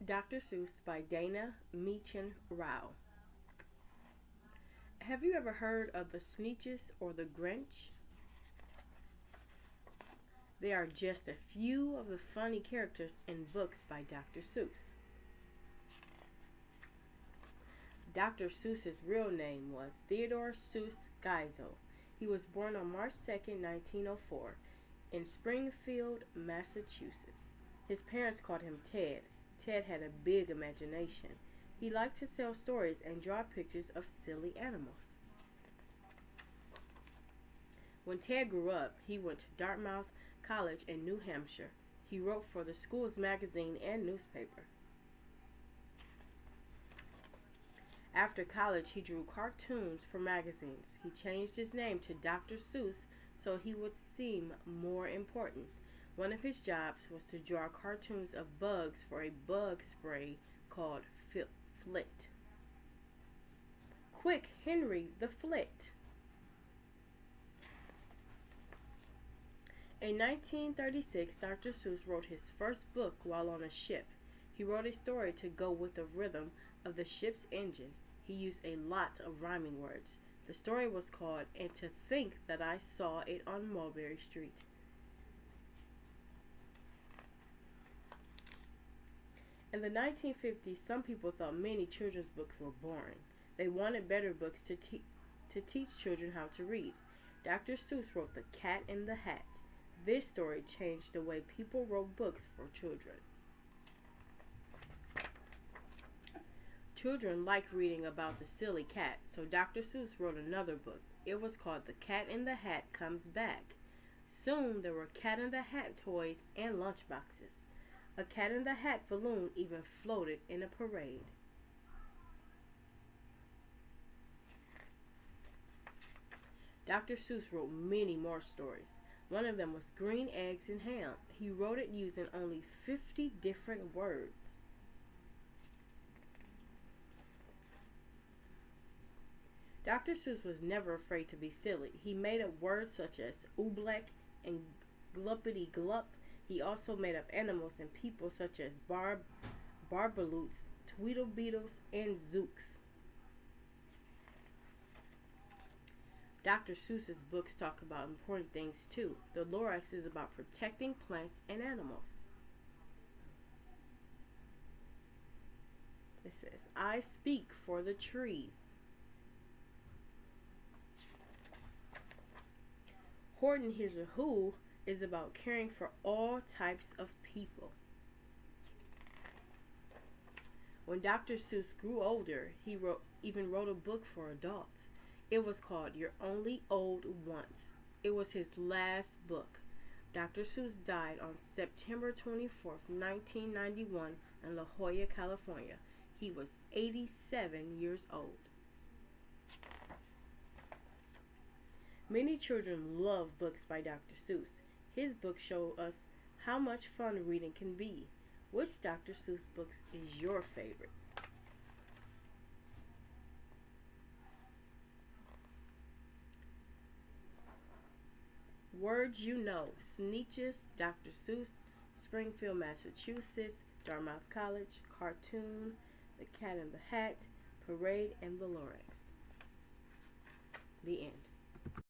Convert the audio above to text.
Dr. Seuss by Dana Meachen Rau. Have you ever heard of the Sneetches or the Grinch? They are just a few of the funny characters in books by Dr. Seuss. Dr. Seuss's real name was Theodore Seuss Geisel. He was born on March 2nd, 1904, in Springfield, Massachusetts. His parents called him Ted. Ted had a big imagination. He liked to tell stories and draw pictures of silly animals. When Ted grew up, he went to Dartmouth College in New Hampshire. He wrote for the school's magazine and newspaper. After college, he drew cartoons for magazines. He changed his name to Dr. Seuss so he would seem more important. One of his jobs was to draw cartoons of bugs for a bug spray called Flit. Quick, Henry, the Flit! In 1936, Dr. Seuss wrote his first book while on a ship. He wrote a story to go with the rhythm of the ship's engine. He used a lot of rhyming words. The story was called "And to Think That I Saw It on Mulberry Street." In the 1950s, some people thought many children's books were boring. They wanted better books to teach children how to read. Dr. Seuss wrote The Cat in the Hat. This story changed the way people wrote books for children. Children like reading about the silly cat, so Dr. Seuss wrote another book. It was called The Cat in the Hat Comes Back. Soon there were Cat in the Hat toys and lunchboxes. A Cat in the Hat balloon even floated in a parade. Dr. Seuss wrote many more stories. One of them was Green Eggs and Ham. He wrote it using only 50 different words. Dr. Seuss was never afraid to be silly. He made up words such as oobleck and gluppity glup. He also made up animals and people such as barbaloots, tweedlebeetles, and zooks. Dr. Seuss's books talk about important things too. The Lorax is about protecting plants and animals. It says, I speak for the trees. Horton Hears a Who is about caring for all types of people. When Dr. Seuss grew older, he even wrote a book for adults. It was called You're Only Old Once. It was his last book. Dr. Seuss died on September 24th, 1991 in La Jolla, California. He was 87 years old. Many children love books by Dr. Seuss. His books show us how much fun reading can be. Which Dr. Seuss books is your favorite? Words you know: Sneetches, Dr. Seuss, Springfield, Massachusetts, Dartmouth College, Cartoon, The Cat in the Hat, Parade, and the Lorax. The end.